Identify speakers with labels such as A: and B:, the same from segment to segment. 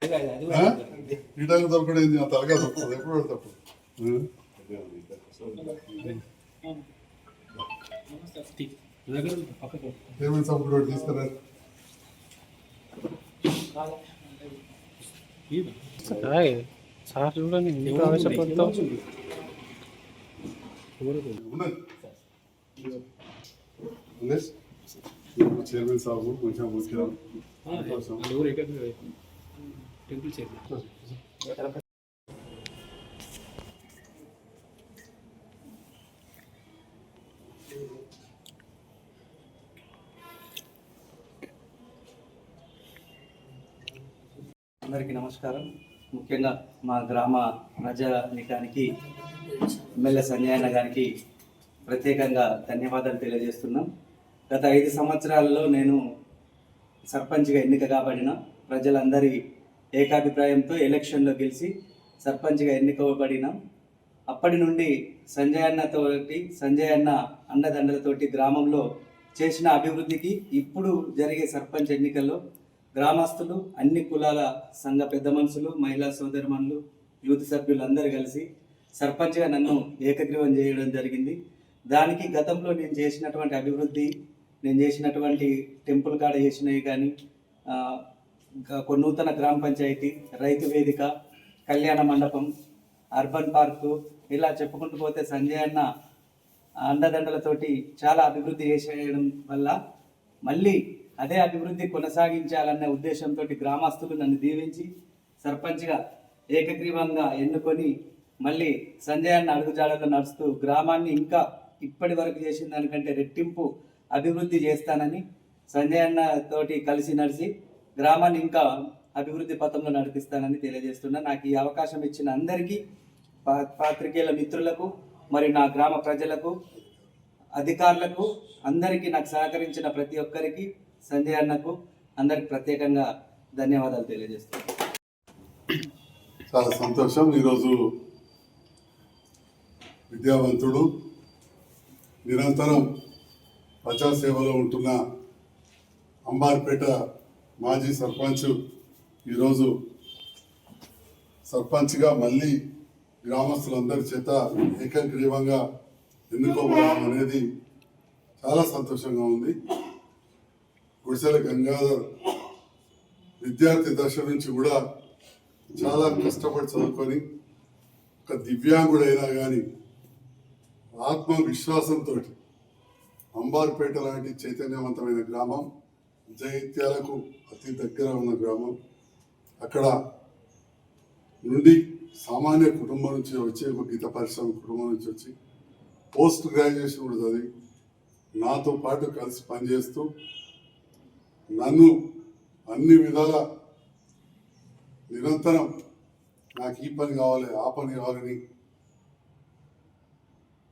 A: ఈ టైం దొరకడేంది ఆ తలగా దొరుకుతుంది ఎప్పుడు తప్పు పేమెంట్ సపోర్ట్ తీసుకురా
B: సార్ చూడండి ఇంకా ఆవేశపడతాం
A: చైర్మన్ సాబు కొంచెం ముఖ్యం
B: టెంపుల్ చైర్మన్
C: అందరికీ నమస్కారం. ముఖ్యంగా మా గ్రామ ప్రజానికానికి ఎమ్మెల్యే సంజయన్న గారికి ప్రత్యేకంగా ధన్యవాదాలు తెలియజేస్తున్నాం. గత 5 సంవత్సరాలలో నేను సర్పంచ్గా ఎన్నిక కాబడిన ప్రజలందరి ఏకాభిప్రాయంతో ఎలక్షన్లో గెలిచి సర్పంచ్గా ఎన్నికబడిన అప్పటి నుండి సంజయ్ అన్న అన్నదండలతోటి గ్రామంలో చేసిన అభివృద్ధికి ఇప్పుడు జరిగే సర్పంచ్ ఎన్నికల్లో గ్రామస్తులు, అన్ని కులాల సంఘ పెద్ద మనుషులు, మహిళా సోదరిమణులు, యూత్ సభ్యులు అందరూ కలిసి సర్పంచ్గా నన్ను ఏకగ్రీవం చేయడం జరిగింది. దానికి గతంలో నేను చేసినటువంటి అభివృద్ధి, నేను చేసినటువంటి టెంపుల్ కాడ చేసినవి కానీ, నూతన గ్రామ పంచాయతీ, రైతు వేదిక, కళ్యాణ మండపం, అర్బన్ పార్కు, ఇలా చెప్పుకుంటూ పోతే సంజయ్ అన్న అండదండలతోటి చాలా అభివృద్ధి చేసేయడం వల్ల మళ్ళీ అదే అభివృద్ధి కొనసాగించాలనే ఉద్దేశంతో గ్రామస్తులు నన్ను దీవించి సర్పంచ్గా ఏకగ్రీవంగా ఎన్నుకొని మళ్ళీ సంజయ్ అన్న అడుగుజాడల్లో నడుస్తూ గ్రామాన్ని ఇంకా ఇప్పటి వరకు చేసిన దానికంటే రెట్టింపు అభివృద్ధి చేస్తానని సంజయ్ అన్న తోటి కలిసి నడిచి గ్రామాన్ని ఇంకా అభివృద్ధి పథంలో నడిపిస్తానని తెలియజేస్తున్నా. నాకు ఈ అవకాశం ఇచ్చిన అందరికీ, పాత్రికేయుల మిత్రులకు, మరి నా గ్రామ ప్రజలకు, అధికారులకు, అందరికీ నాకు సహకరించిన ప్రతి ఒక్కరికి, సంజయ్ అన్నకు అందరికి ప్రత్యేకంగా ధన్యవాదాలు తెలియజేస్తున్నాను.
A: చాలా సంతోషం. ఈరోజు విద్యావంతుడు, నిరంతరం ప్రజాసేవలో ఉంటున్న అంబార్పేట మాజీ సర్పంచ్ ఈరోజు సర్పంచ్గా మళ్ళీ గ్రామస్తులందరి చేత ఏకగ్రీవంగా ఎన్నుకోవడం అనేది చాలా సంతోషంగా ఉంది. గుడిసెల గంగాధర్ విద్యార్థి దశ నుంచి కూడా చాలా కష్టపడి చదువుకొని ఒక దివ్యాంగుడైనా కానీ ఆత్మవిశ్వాసంతో అంబార్పేట లాంటి చైతన్యవంతమైన గ్రామం, జైత్యాలకు అతి దగ్గర ఉన్న గ్రామం, అక్కడ నుండి సామాన్య కుటుంబం నుంచి వచ్చి, ఒక గీత పరిశ్రమ కుటుంబం నుంచి వచ్చి పోస్ట్ గ్రాడ్యుయేషన్ కూడా చదివి నాతో పాటు కలిసి పనిచేస్తూ నన్ను అన్ని విధాల నిరంతరం నాకు ఈ పని కావాలి, ఆ పని కావాలని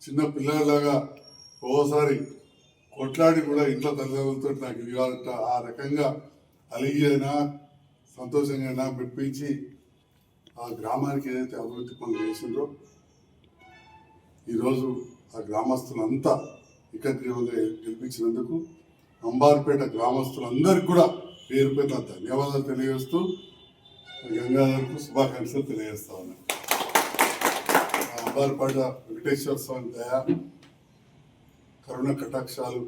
A: చిన్న పిల్లలాగా ఓసారి కొట్లాడి కూడా ఇంట్లో తల్లిదండ్రులతో నాకు ఇది కావాలంట ఆ రకంగా అలిగి అయినా సంతోషంగా అయినా మెప్పించి ఆ గ్రామానికి ఏదైతే అభివృద్ధి పనులు చేసిండ్రో ఈరోజు ఆ గ్రామస్తులంతా ఏకగ్రీవంగా గెలిపించినందుకు అంబార్పేట గ్రామస్తులందరికీ కూడా పేరు పేరున ధన్యవాదాలు తెలియజేస్తూ గంగాధర్కు శుభాకాంక్షలు తెలియజేస్తా ఉన్నాను. అంబార్పేట వెంకటేశ్వర స్వామి దయ, కరుణ కటాక్షాలు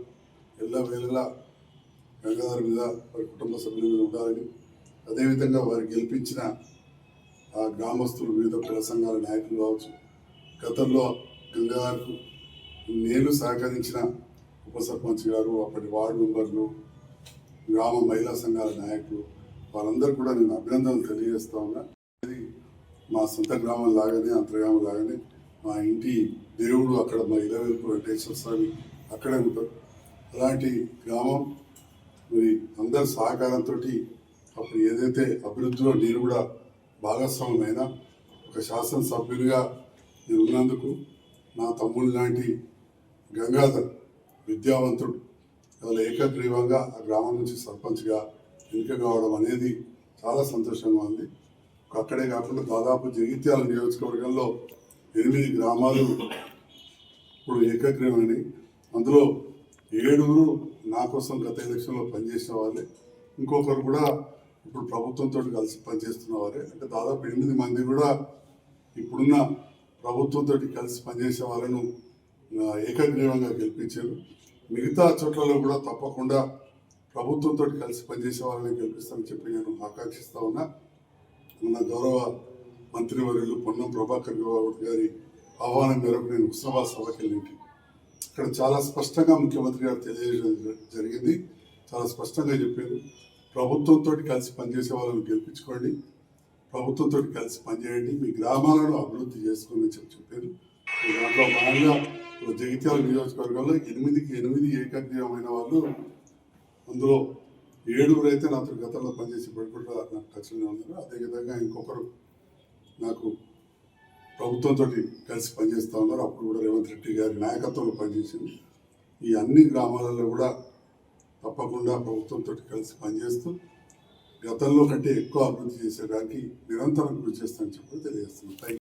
A: ఎల్లవేళలా గంగాధర్ మీద, వారి కుటుంబ సభ్యుల మీద ఉండాలని, అదేవిధంగా వారు గెలిపించిన ఆ గ్రామస్తులు, వివిధ కుల సంఘాల నాయకులు కావచ్చు, గతంలో గంగాధర్కు నేను సహకరించిన ఉప సర్పంచ్ గారు, అప్పటి వార్డు మెంబర్లు, గ్రామ మహిళా సంఘాల నాయకులు, వారందరూ కూడా నేను అభినందనలు తెలియజేస్తా ఉన్నా. ఇది మా సొంత గ్రామం లాగానే, అంతర్గ్రామం లాగానే మా ఇంటి దేవుడు అక్కడ మా ఇలవేల్పు వెంకటేశ్వర స్వామి అక్కడే ఉంటారు. అలాంటి గ్రామం మరి అందరి సహకారంతో అప్పుడు ఏదైతే అభివృద్ధిలో నేను కూడా భాగస్వామ్యమైన ఒక శాసనసభ్యునిగా నేను ఉన్నందుకు నా తమ్ముడు లాంటి గంగాధర్ విద్యావంతుడు ఇవాళ ఏకగ్రీవంగా ఆ గ్రామం నుంచి సర్పంచ్గా ఎన్నిక కావడం అనేది చాలా సంతోషంగా ఉంది. అక్కడే కాకుండా దాదాపు జగిత్యాల నియోజకవర్గంలో 8 గ్రామాలు ఇప్పుడు ఏకగ్రీవమైనవి. అందులో 7 నా కోసం గత ఎలక్షన్లో పనిచేసిన వాళ్ళే, ఇంకొకరు కూడా ఇప్పుడు ప్రభుత్వంతో కలిసి పనిచేస్తున్న వారే, అంటే దాదాపు 8 మంది కూడా ఇప్పుడున్న ప్రభుత్వంతో కలిసి పనిచేసే వాళ్ళను ఏకగ్రీవంగా గెలిపించారు. మిగతా చోట్లలో కూడా తప్పకుండా ప్రభుత్వంతో కలిసి పనిచేసే వాళ్ళని గెలిపిస్తామని చెప్పి నేను ఆకాంక్షిస్తా ఉన్నా. మన గౌరవ మంత్రివర్యులు పొన్నం ప్రభాకర్ గౌడ్ గారి ఆహ్వానం మేరకు నేను హుస్నాబాద్ సభకి వెళ్ళింటి. ఇక్కడ చాలా స్పష్టంగా ముఖ్యమంత్రి గారు తెలియజేయడం జరిగింది. చాలా స్పష్టంగా చెప్పారు, ప్రభుత్వంతో కలిసి పనిచేసే వాళ్ళని గెలిపించుకోండి, ప్రభుత్వంతో కలిసి పనిచేయండి, మీ గ్రామాలను అభివృద్ధి చేసుకోండి అని చెప్పారు. దాంట్లో భాగంగా జగిత్యాల నియోజకవర్గంలో 8కి 8 ఏకగ్రీవమైన వాళ్ళు, అందులో 7 అయితే నాతో గతంలో పనిచేసి కూడా నాకు టచ్లో ఉన్నారు. అదేవిధంగా ఇంకొకరు నాకు ప్రభుత్వంతో కలిసి పనిచేస్తూ ఉన్నారు. అప్పుడు కూడా రేవంత్ రెడ్డి గారి నాయకత్వంలో పనిచేసింది. ఈ అన్ని గ్రామాలలో కూడా తప్పకుండా ప్రభుత్వంతో కలిసి పనిచేస్తూ గతంలో కంటే ఎక్కువ అభివృద్ధి చేసేదానికి నిరంతరం కృషి చేస్తానని చెప్పి తెలియజేస్తున్నాను.